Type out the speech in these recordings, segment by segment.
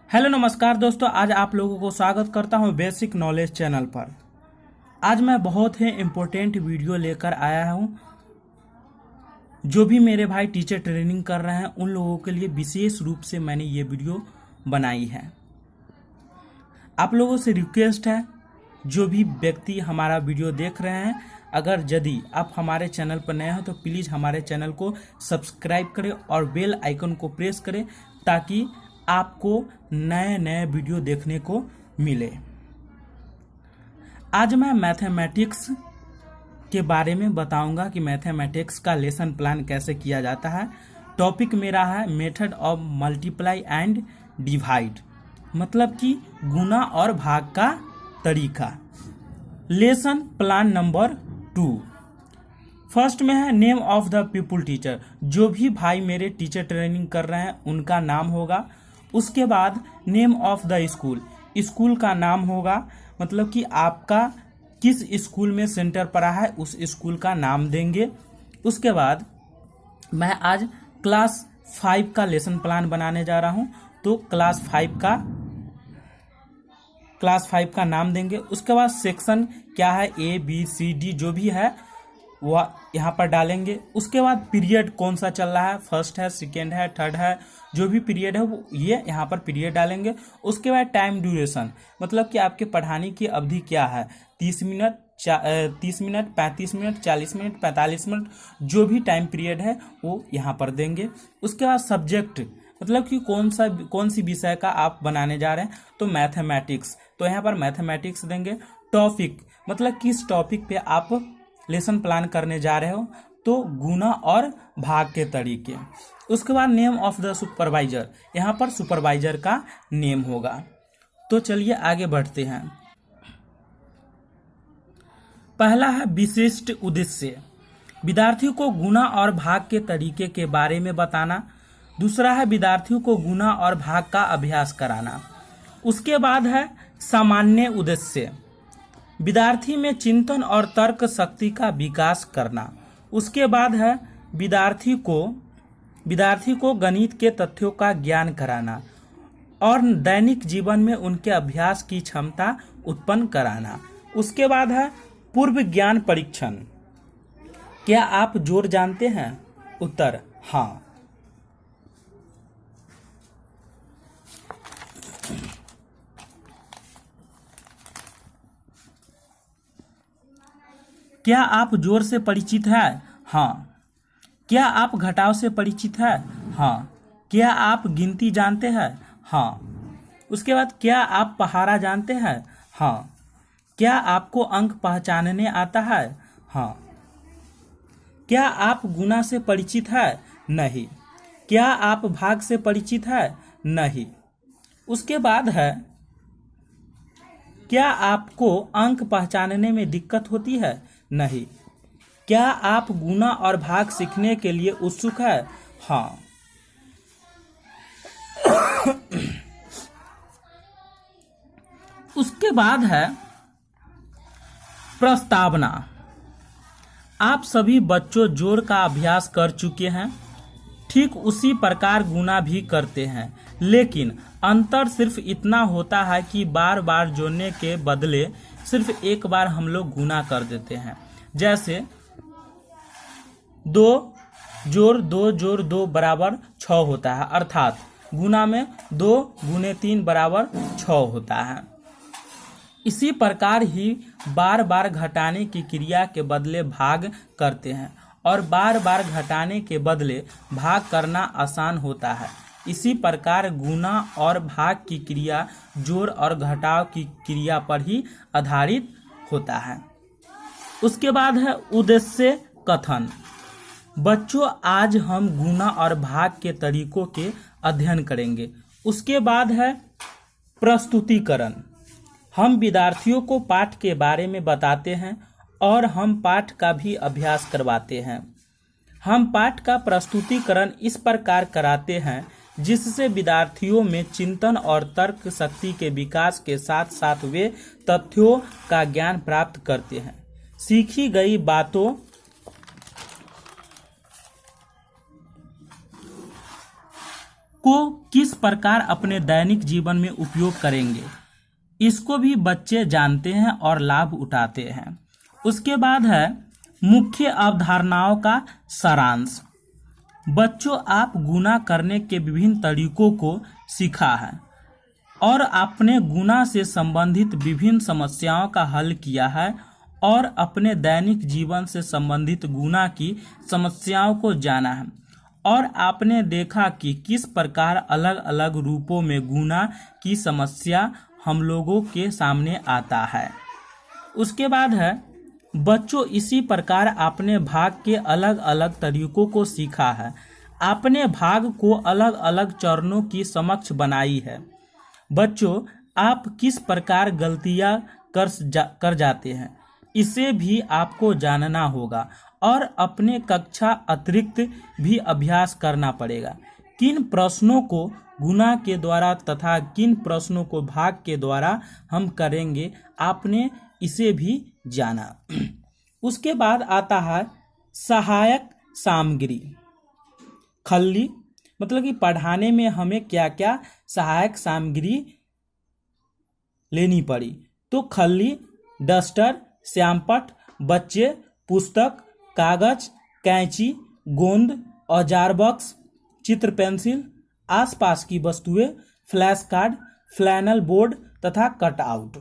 Hello नमस्कार दोस्तों, आज आप लोगों को स्वागत करता हूं बेसिक नॉलेज चैनल पर। आज मैं बहुत ही इम्पोर्टेंट वीडियो लेकर आया हूं। जो भी मेरे भाई टीचर ट्रेनिंग कर रहे हैं उन लोगों के लिए विशेष रूप से मैंने ये वीडियो बनाई है। आप लोगों से रिक्वेस्ट है, जो भी व्यक्ति हमारा वीडियो देख रहे हैं, अगर यदि आप हमारे चैनल पर नए हो तो प्लीज़ हमारे चैनल को सब्सक्राइब करें और बेल आइकन को प्रेस करें ताकि आपको नए नए वीडियो देखने को मिले। आज मैं मैथमेटिक्स के बारे में बताऊंगा कि मैथमेटिक्स का लेसन प्लान कैसे किया जाता है। टॉपिक मेरा है method of multiply and divide, मतलब कि गुना और भाग का तरीका। Lesson plan number 2। फर्स्ट में है name of the people teacher. जो भी भाई मेरे टीचर ट्रेनिंग कर रहे हैं उनका नाम होगा। उसके बाद name of the school, school का नाम होगा, मतलब कि आपका किस स्कूल में सेंटर पड़ा है उस स्कूल का नाम देंगे। उसके बाद मैं आज क्लास 5 का लेसन प्लान बनाने जा रहा हूं, तो क्लास 5 का नाम देंगे। उसके बाद सेक्शन क्या है, ABCD जो भी है वह यहाँ पर डालेंगे। उसके बाद पीरियड कौन सा चल रहा है, फर्स्ट है, सेकेंड है, थर्ड है, जो भी पीरियड है वो ये यहाँ पर पीरियड डालेंगे। उसके बाद टाइम ड्यूरेशन, मतलब कि आपके पढ़ाने की अवधि क्या है, 30 मिनट, 35 मिनट, 40 मिनट, 45 मिनट, जो भी टाइम पीरियड है वो यहाँ पर देंगे। उसके बाद सब्जेक्ट, मतलब कि कौन सी विषय का आप बनाने जा रहे हैं, तो मैथमेटिक्स, तो यहाँ पर मैथमेटिक्स देंगे। टॉपिक, मतलब किस टॉपिक पे आप लेसन प्लान करने जा रहे हो, तो गुना और भाग के तरीके। उसके बाद नेम ऑफ द सुपरवाइजर, यहाँ पर सुपरवाइजर का नेम होगा। तो चलिए आगे बढ़ते हैं। पहला है विशिष्ट उद्देश्य, विद्यार्थियों को गुना और भाग के तरीके के बारे में बताना। दूसरा है विद्यार्थियों को गुना और भाग का अभ्यास कराना। उसके बाद है सामान्य उद्देश्य, विद्यार्थी में चिंतन और तर्क शक्ति का विकास करना। उसके बाद है विद्यार्थी को गणित के तथ्यों का ज्ञान कराना और दैनिक जीवन में उनके अभ्यास की क्षमता उत्पन्न कराना। उसके बाद है पूर्व ज्ञान परीक्षण। क्या आप जोड़ जानते हैं? उत्तर हाँ। क्या आप जोड़ से परिचित हैं? हाँ। क्या आप घटाव से परिचित हैं? हाँ। क्या आप गिनती जानते हैं? हाँ। उसके बाद क्या आप पहाड़ा जानते हैं? हाँ। क्या आपको अंक पहचानने आता है? हाँ। क्या आप गुना से परिचित हैं? नहीं। क्या आप भाग से परिचित हैं? नहीं। उसके बाद है क्या आपको अंक पहचानने में दिक्कत होती है? नहीं। क्या आप गुना और भाग सीखने के लिए उत्सुक है? हाँ। उसके बाद है प्रस्तावना। आप सभी बच्चों जोड़ का अभ्यास कर चुके हैं, ठीक उसी प्रकार गुना भी करते हैं, लेकिन अंतर सिर्फ इतना होता है कि बार बार जोड़ने के बदले सिर्फ एक बार हम लोग गुना कर देते हैं। जैसे 2 जोड़ 2 जोड़ 2 बराबर 6 होता है, अर्थात गुना में 2 गुने 3 बराबर 6 होता है। इसी प्रकार ही बार बार घटाने की क्रिया के बदले भाग करते हैं और बार बार घटाने के बदले भाग करना आसान होता है। इसी प्रकार गुना और भाग की क्रिया जोड़ और घटाव की क्रिया पर ही आधारित होता है। उसके बाद है उद्देश्य कथन। बच्चों, आज हम गुना और भाग के तरीकों के अध्ययन करेंगे। उसके बाद है प्रस्तुतिकरण। हम विद्यार्थियों को पाठ के बारे में बताते हैं और हम पाठ का भी अभ्यास करवाते हैं। हम पाठ का प्रस्तुतिकरण इस प्रकार कराते हैं जिससे विद्यार्थियों में चिंतन और तर्क शक्ति के विकास के साथ साथ वे तथ्यों का ज्ञान प्राप्त करते हैं। सीखी गई बातों को किस प्रकार अपने दैनिक जीवन में उपयोग करेंगे, इसको भी बच्चे जानते हैं और लाभ उठाते हैं। उसके बाद है मुख्य अवधारणाओं का सारांश। बच्चों, आप गुणा करने के विभिन्न तरीकों को सीखा है और आपने गुणा से संबंधित विभिन्न समस्याओं का हल किया है और अपने दैनिक जीवन से संबंधित गुणा की समस्याओं को जाना है और आपने देखा कि किस प्रकार अलग अलग रूपों में गुणा की समस्या हम लोगों के सामने आता है। उसके बाद है बच्चों, इसी प्रकार आपने भाग के अलग अलग तरीकों को सीखा है। आपने भाग को अलग अलग चरणों की समक्ष बनाई है। बच्चों, आप किस प्रकार गलतियां कर जाते हैं, इसे भी आपको जानना होगा और अपने कक्षा अतिरिक्त भी अभ्यास करना पड़ेगा। किन प्रश्नों को गुणा के द्वारा तथा किन प्रश्नों को भाग के द्वारा हम करेंगे, आपने इसे भी जाना। उसके बाद आता है सहायक सामग्री। खल्ली मतलब कि पढ़ाने में हमें क्या क्या सहायक सामग्री लेनी पड़ी, तो खल्ली, डस्टर, श्यामपट्ट, बच्चे, पुस्तक, कागज, कैंची, गोंद, औजार बॉक्स, चित्र पेंसिल, आसपास की वस्तुएं, फ्लैश कार्ड, फ्लैनल बोर्ड तथा कटआउट।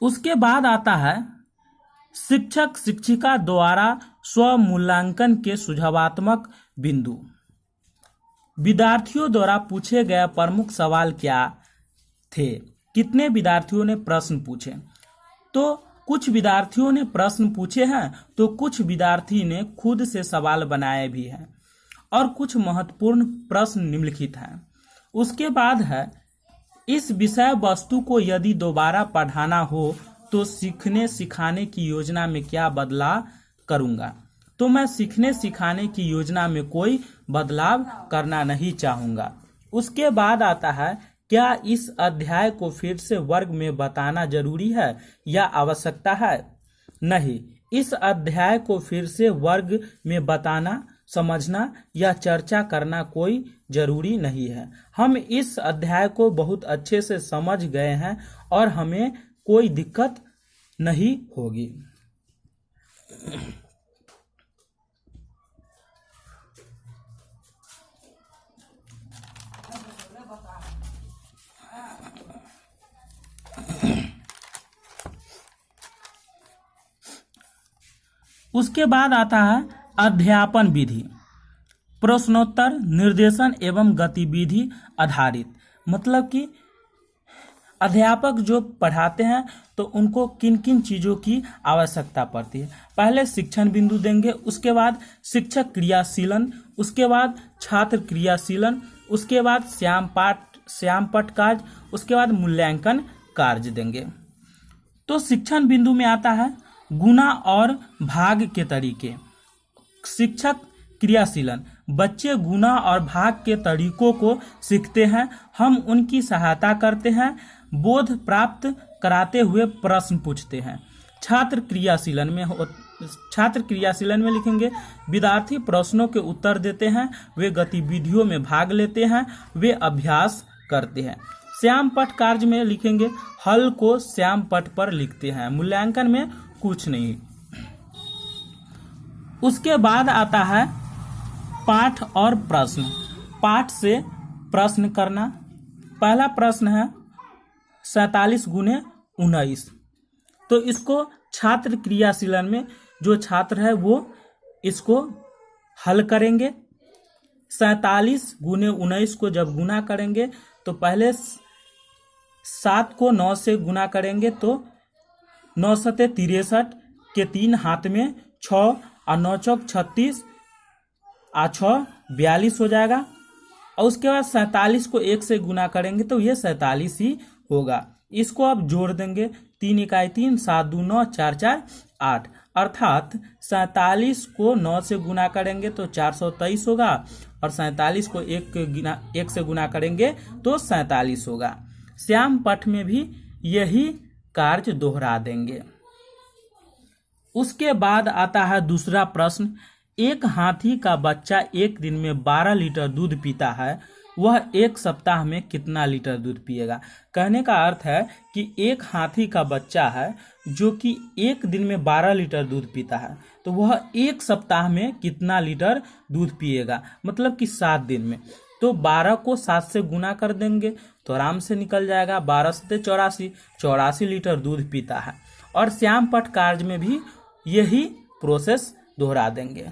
उसके बाद आता है शिक्षक शिक्षिका द्वारा स्व मूल्यांकन के सुझावात्मक बिंदु। विद्यार्थियों द्वारा पूछे गए प्रमुख सवाल क्या थे? कितने विद्यार्थियों ने प्रश्न पूछे? तो कुछ विद्यार्थियों ने प्रश्न पूछे हैं, तो कुछ विद्यार्थी ने खुद से सवाल बनाए भी हैं और कुछ महत्वपूर्ण प्रश्न निम्नलिखित हैं। उसके बाद है इस विषय वस्तु को यदि दोबारा पढ़ाना हो तो सीखने सिखाने की योजना में क्या बदलाव करूंगा। तो मैं सीखने सिखाने की योजना में कोई बदलाव करना नहीं चाहूंगा। उसके बाद आता है क्या इस अध्याय को फिर से वर्ग में बताना जरूरी है या आवश्यकता है? नहीं, इस अध्याय को फिर से वर्ग में बताना, समझना या चर्चा करना कोई जरूरी नहीं है। हम इस अध्याय को बहुत अच्छे से समझ गए हैं और हमें कोई दिक्कत नहीं होगी। उसके बाद आता है अध्यापन विधि। प्रश्नोत्तर, निर्देशन एवं गतिविधि आधारित। मतलब कि अध्यापक जो पढ़ाते हैं तो उनको किन किन चीज़ों की आवश्यकता पड़ती है। पहले शिक्षण बिंदु देंगे, उसके बाद शिक्षक क्रियाशीलन, उसके बाद छात्र क्रियाशीलन, उसके बाद श्यामपट्ट कार्य, उसके बाद मूल्यांकन कार्य देंगे। तो शिक्षण बिंदु में आता है गुणा और भाग के तरीके। शिक्षक क्रियाशीलन, बच्चे गुणा और भाग के तरीकों को सीखते हैं, हम उनकी सहायता करते हैं, बोध प्राप्त कराते हुए प्रश्न पूछते हैं। छात्र क्रियाशीलन में लिखेंगे विद्यार्थी प्रश्नों के उत्तर देते हैं, वे गतिविधियों में भाग लेते हैं, वे अभ्यास करते हैं। श्यामपट्ट कार्य में लिखेंगे हल को श्यामपट्ट पर लिखते हैं, मूल्यांकन में कुछ नहीं। उसके बाद आता है पाठ और प्रश्न। पाठ से प्रश्न करना। पहला प्रश्न है 47 गुने 19। तो इसको छात्र क्रियाशीलन में जो छात्र है वो इसको हल करेंगे। 47 गुने 19 को जब गुना करेंगे तो पहले 7 को 9 से गुना करेंगे तो 9 सते 63 के 3 हाथ में 6 और 9 चौक 36 और 6 42 हो जाएगा। और उसके बाद 47 को 1 से गुना करेंगे तो ये 47 ही होगा। इसको आप जोड़ देंगे 3 इकाई 3, 7 दूनी 9, 4 4 8, अर्थात 47 को 9 से गुना करेंगे तो 423 होगा और 47 को 1 से गुना करेंगे तो 47 होगा। श्यामपट्ट में भी यही कार्य दोहरा देंगे। उसके बाद आता है दूसरा प्रश्न एक हाथी का बच्चा एक दिन में 12 लीटर दूध पीता है, वह एक सप्ताह में कितना लीटर दूध पिएगा। कहने का अर्थ है कि एक हाथी का बच्चा है जो कि एक दिन में 12 लीटर दूध पीता है, तो वह एक सप्ताह में कितना लीटर दूध पिएगा, मतलब कि 7 दिन में। तो 12 को 7 से गुना कर देंगे तो आराम से निकल जाएगा, 12 से 84 लीटर दूध पीता है। और श्याम पट कार्य में भी यही प्रोसेस दोहरा देंगे।